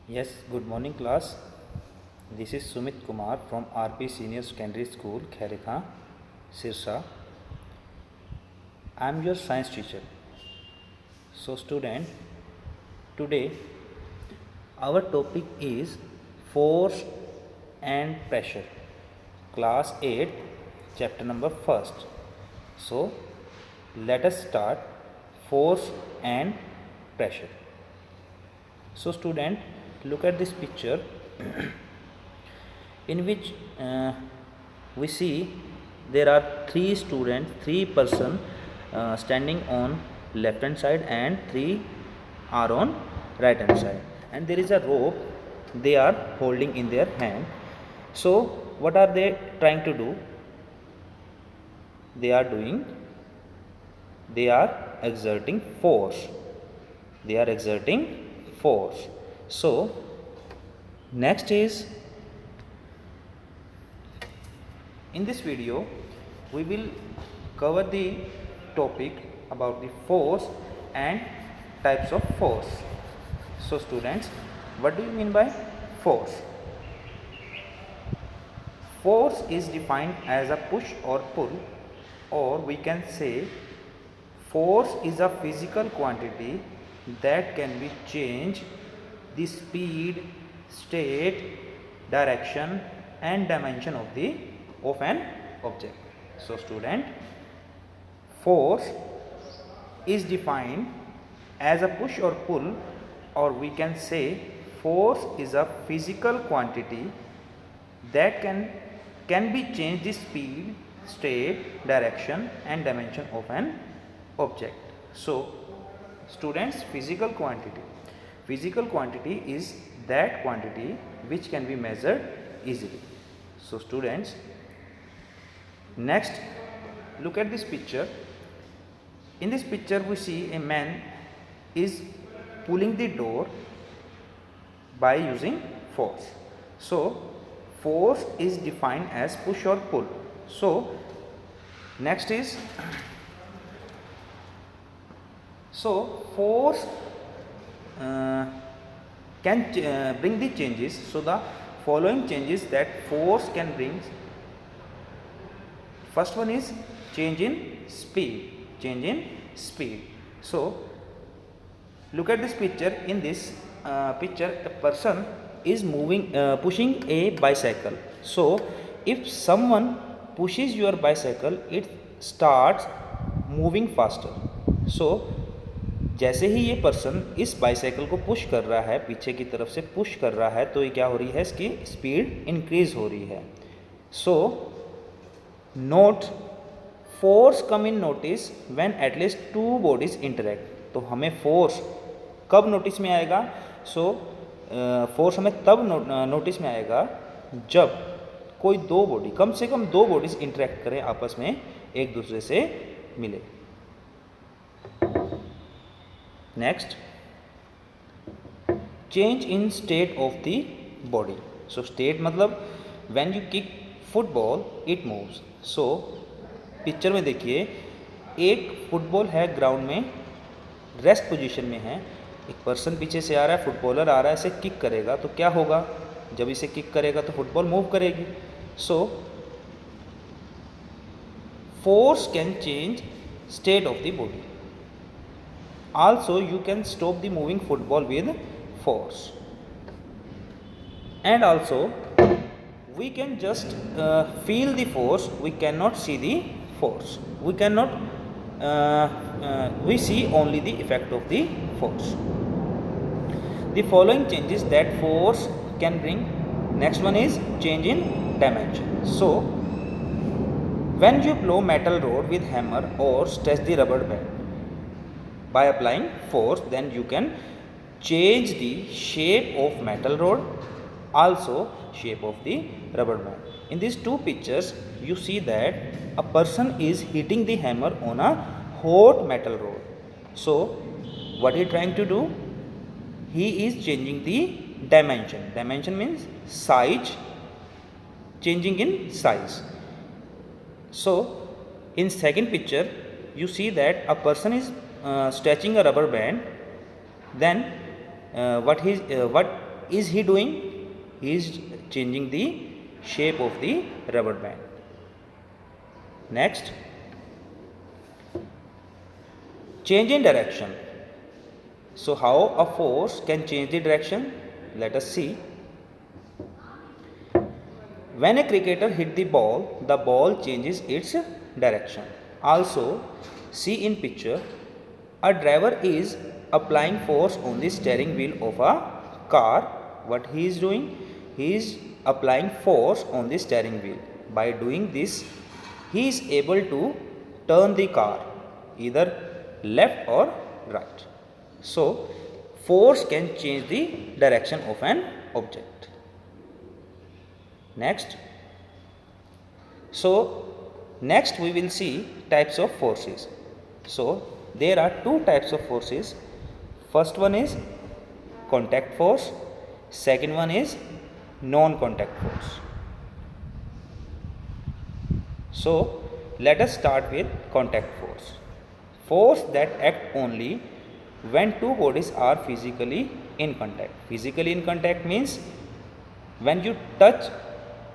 Yes, good morning class. This is Sumit Kumar from RP Senior Secondary School, Khairikha, Sirsa. I am your science teacher. So student, today our topic is force and pressure. Class 8, chapter number 1st. So let us start force and pressure. So student, look at this picture in which we see there are three person standing on left hand side and three are on right hand side, and there is a rope they are holding in their hand. So what are they trying to do? They are exerting force. So next is, in this video we will cover the topic about the force and types of force. So students, what do you mean by force? Force is defined as a push or pull, or we can say force is a physical quantity that can be changed the speed, state, direction and dimension of an object. So student, force is defined as a push or pull, or we can say force is a physical quantity that can be changed the speed, state, direction and dimension of an object. So students, physical quantity is that quantity which can be measured easily. So students, next look at this picture. In this picture we see a man is pulling the door by using force. So force is defined as push or pull. So next is, so force can bring the changes. So the following changes that force can bring: first one is change in speed. So look at this picture. In this picture, a person is pushing a bicycle. So if someone pushes your bicycle, it starts moving faster. So जैसे ही ये person इस bicycle को push कर रहा है, पीछे की तरफ से पुश कर रहा है, तो ये क्या हो रही है, इसकी स्पीड इंक्रीज हो रही है. So note force come in notice when at least two bodies interact. तो हमें फोर्स कब नोटिस में आएगा? सो फोर्स हमें तब नोटिस में आएगा जब कोई दो बॉडी, कम से कम दो बॉडीज इंटरेक्ट करें, आपस में एक दूसरे से मिले. Next, change in state of the body. So state मतलब when you kick football it moves. So picture में देखिए, एक फुटबॉल है ग्राउंड में, रेस्ट पोजीशन में है, एक पर्सन पीछे से आ रहा है, फुटबॉलर आ रहा है, इसे किक करेगा तो क्या होगा? जब इसे किक करेगा तो फुटबॉल मूव करेगी. So force can change state of the body. Also you can stop the moving football with force, and also we can just feel the force. We cannot see the force. We see only the effect of the force. The following changes that force can bring. Next one is change in dimension. So when you blow metal rod with hammer or stretch the rubber band by applying force, then you can change the shape of metal rod, also shape of the rubber band. In these two pictures you see that a person is hitting the hammer on a hot metal rod. So what he trying to do? He is changing the dimension. Dimension means size, changing in size. So in second picture you see that a person is stretching a rubber band. Then what is he doing? He is changing the shape of the rubber band. Next, change in direction. So how a force can change the direction? Let us see. When a cricketer hit the ball changes its direction. Also, see in picture, a driver is applying force on the steering wheel of a car. What he is doing? He is applying force on the steering wheel. By doing this, he is able to turn the car either left or right. So, force can change the direction of an object. Next. So, next we will see types of forces. So, there are two types of forces. First one is contact force. Second one is non-contact force. So, let us start with contact force. Force that act only when two bodies are physically in contact. Physically in contact means when you touch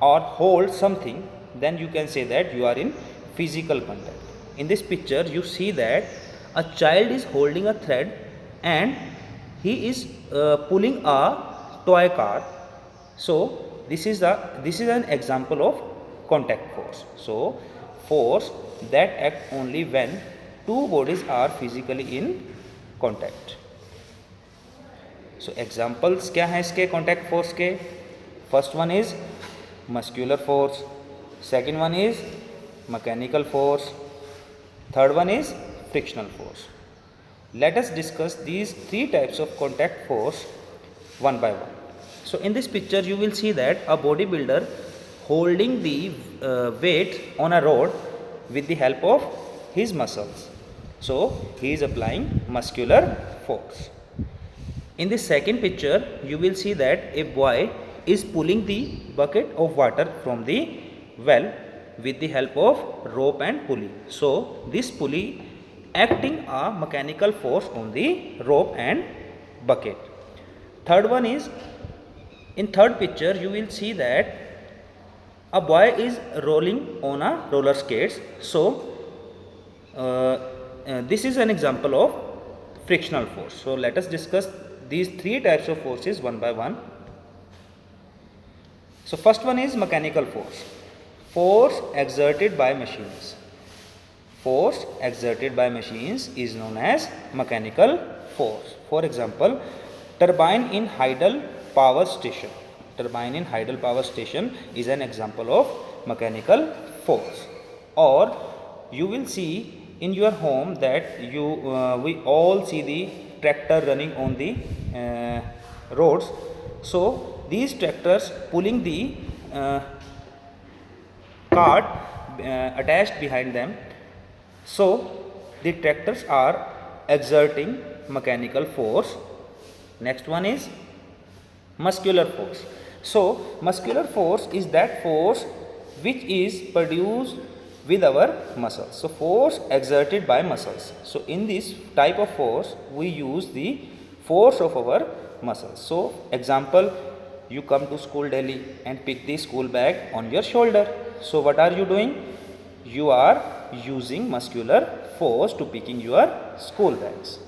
or hold something, then you can say that you are in physical contact. In this picture, you see that a child is holding a thread and he is pulling a toy car. So this is an example of contact force. So force that act only when two bodies are physically in contact. So examples क्या है इसके contact force के? First one is muscular force, second one is mechanical force, third one is frictional force. Let us discuss these three types of contact force one by one. So in this picture you will see that a bodybuilder holding the weight on a rod with the help of his muscles. So he is applying muscular force. In the second picture you will see that a boy is pulling the bucket of water from the well with the help of rope and pulley. So this pulley acting a mechanical force on the rope and bucket. Third one is, in third picture you will see that a boy is rolling on a roller skates. So this is an example of frictional force. So let us discuss these three types of forces one by one. So first one is mechanical force. Force exerted by machines. Force exerted by machines is known as mechanical force. For example, turbine in Hydel power station. Turbine in Hydel power station is an example of mechanical force. Or you will see in your home that we all see the tractor running on the roads. So these tractors pulling the cart attached behind them. So the tractors are exerting mechanical force. Next one is muscular force. So muscular force is that force which is produced with our muscles. So force exerted by muscles. So in this type of force we use the force of our muscles. So example, you come to school daily and pick the school bag on your shoulder. So what are you doing? You are using muscular force to picking your school bags.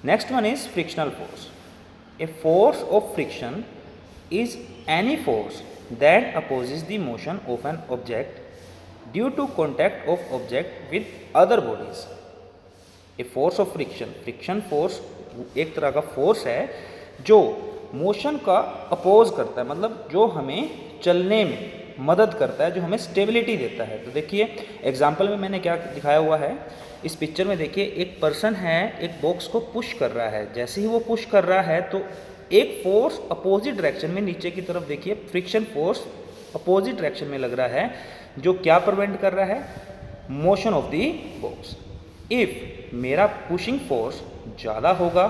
Next one is frictional force. A force of friction is any force that opposes the motion of an object due to contact of object with other bodies. A force of friction. Friction force एक तरह का force है जो motion का oppose करता है, मतलब जो हमें चलने में मदद करता है, जो हमें स्टेबिलिटी देता है. तो देखिए एग्जांपल में मैंने क्या दिखाया हुआ है. इस पिक्चर में देखिए एक पर्सन है, एक बॉक्स को पुश कर रहा है. जैसे ही वो पुश कर रहा है तो एक फोर्स अपोजिट डायरेक्शन में नीचे की तरफ देखिए फ्रिक्शन फोर्स अपोजिट डायरेक्शन में लग रहा है, जो क्या प्रिवेंट कर रहा है? Motion of the box. If मेरा पुशिंग फोर्स ज़्यादा होगा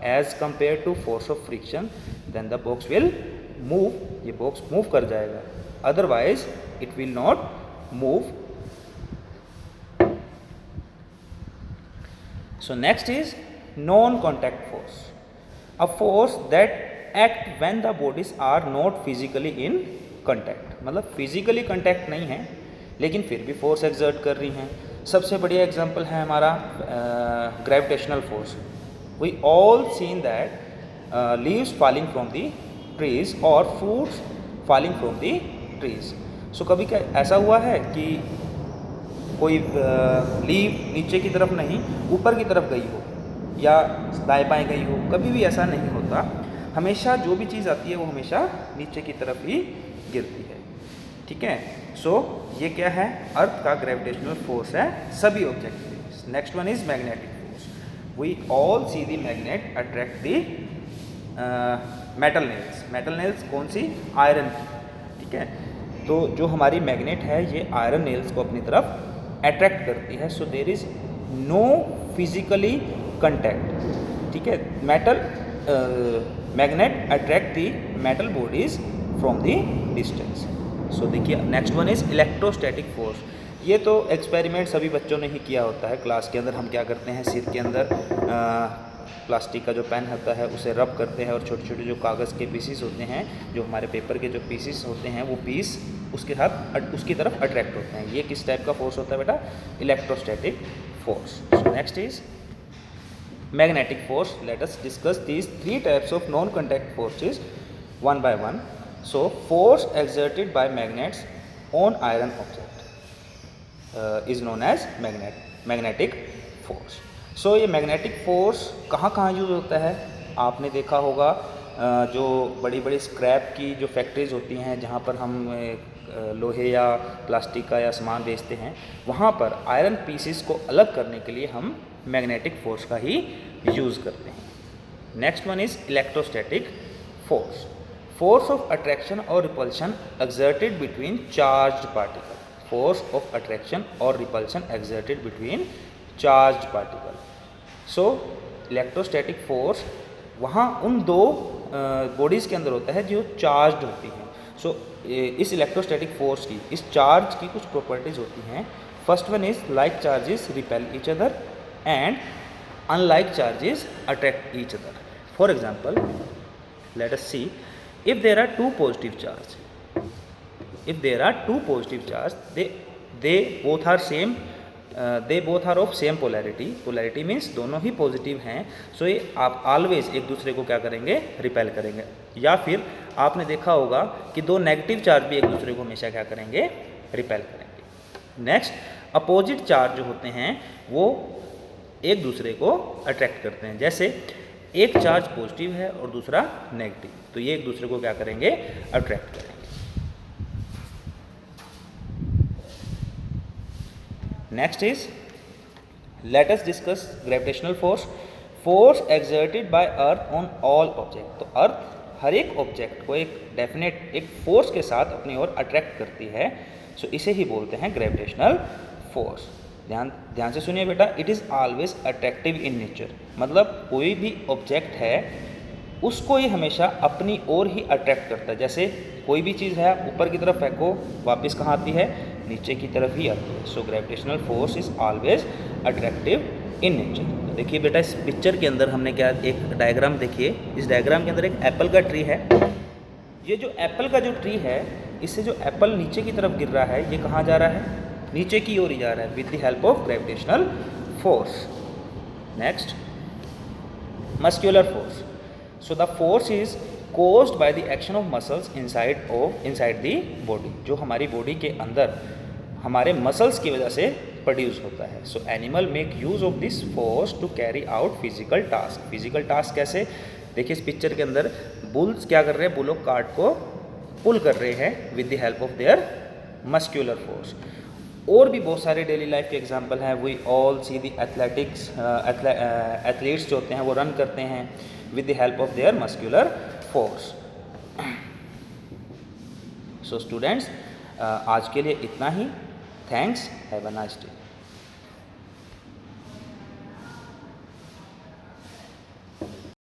as compare to force of friction, then the box will move. ये बॉक्स मूव कर जाएगा, otherwise it will not move. So next is non contact force. A force that act when the bodies are not physically in contact, मतलब physically contact नहीं है लेकिन फिर भी force exert कर रही हैं। सबसे बढ़िया एग्जांपल है हमारा gravitational force. We all seen that leaves falling from the trees और fruits falling from the trees. So कभी क्या ऐसा हुआ है कि कोई लीव नीचे की तरफ नहीं ऊपर की तरफ गई हो या दाएं बाएं गई हो? कभी भी ऐसा नहीं होता। हमेशा जो भी चीज़ आती है वो हमेशा नीचे की तरफ ही गिरती है। ठीक है, सो ये क्या है? अर्थ का ग्रेविटेशनल फोर्स है सभी ऑब्जेक्ट पे। Next one is magnetic force. We all see the magnet attract the metal nails. Metal nails कौन सी? आयरन की। ठीक है, तो जो हमारी मैग्नेट है ये आयरन नेल्स को अपनी तरफ अट्रैक्ट करती है। So there is no physically contact. ठीक है, metal magnet attract the metal bodies from the distance. So देखिए next one is electrostatic force. ये तो एक्सपेरिमेंट सभी बच्चों ने ही किया होता है क्लास के अंदर। हम क्या करते हैं, सिर के अंदर प्लास्टिक का जो पेन होता है उसे रब करते हैं और छोटे छोटे जो कागज़ के पीसीस होते हैं, जो हमारे पेपर के जो पीसीस होते हैं, वो पीस उसके साथ उसकी तरफ अट्रैक्ट होते हैं। ये किस टाइप का फोर्स होता है बेटा? Electrostatic force. So next is magnetic force. Let us discuss these three types of non-contact forces one by one. So force exerted by magnets on iron object is known as magnetic force. So ये magnetic force कहाँ कहाँ use होता है? आपने देखा होगा जो बड़ी बड़ी स्क्रैप की जो फैक्ट्रीज होती हैं जहाँ पर हम लोहे या प्लास्टिक का या सामान बेचते हैं, वहाँ पर आयरन पीसेस को अलग करने के लिए हम मैग्नेटिक फोर्स का ही यूज़ करते हैं। Next one is electrostatic force. Force of attraction और repulsion exerted between charged particle. Force of attraction और repulsion exerted between charged particle. So electrostatic force वहाँ उन दो बॉडीज़ के अंदर होता है जो चार्ज्ड होती हैं। सो इस इलेक्ट्रोस्टैटिक फोर्स की, इस चार्ज की कुछ प्रॉपर्टीज़ होती हैं। First one is like charges repel each other and unlike charges attract each other. For example, let us see, if there are two positive charge, they both are same, they both are of same polarity. Polarity means दोनों ही positive हैं। सो ये आप always एक दूसरे को क्या करेंगे? Repel करेंगे। या फिर आपने देखा होगा कि दो नेगेटिव चार्ज भी एक दूसरे को हमेशा क्या करेंगे? रिपेल करेंगे। नेक्स्ट, अपोजिट चार्ज जो होते हैं वो एक दूसरे को अट्रैक्ट करते हैं। जैसे एक चार्ज पॉजिटिव है और दूसरा नेगेटिव, तो ये एक दूसरे को क्या करेंगे? अट्रैक्ट करेंगे। Next is let us discuss gravitational force. Force exerted by earth on all object. तो अर्थ हर एक ऑब्जेक्ट को एक डेफिनेट एक फोर्स के साथ अपनी ओर अट्रैक्ट करती है। सो इसे ही बोलते हैं ग्रेविटेशनल फोर्स। ध्यान से सुनिए बेटा, it is always attractive in nature. मतलब कोई भी ऑब्जेक्ट है उसको ये हमेशा अपनी ओर ही अट्रैक्ट करता है। जैसे कोई भी चीज़ है ऊपर की तरफ फेंको, वापस कहाँ आती है? नीचे की तरफ ही आती है। So gravitational force is always attractive in nature. तो देखिए बेटा, इस पिक्चर के अंदर हमने क्या एक डायग्राम देखिए। इस डायग्राम के अंदर एक एप्पल का ट्री है। ये जो एप्पल का जो ट्री है, इससे जो एप्पल नीचे की तरफ गिर रहा है, ये कहाँ जा रहा है? नीचे की ओर ही जा रहा है with the help of gravitational force. Next, muscular force. So the force is caused by the action of muscles inside the body. जो हमारी बॉडी के अंदर हमारे मसल्स की वजह से प्रोड्यूस होता है। So animal make use of this force to carry out physical task. Physical task कैसे? देखिए इस पिक्चर के अंदर बुल्स क्या कर रहे हैं? बुलों कार्ट को पुल कर रहे हैं with the help of their muscular force. और भी बहुत सारे डेली लाइफ के एग्जांपल हैं। We all see the athletics, athletes जो होते हैं वो रन करते हैं with the help of their muscular force. So students, आज के लिए इतना ही। Thanks, have a nice day.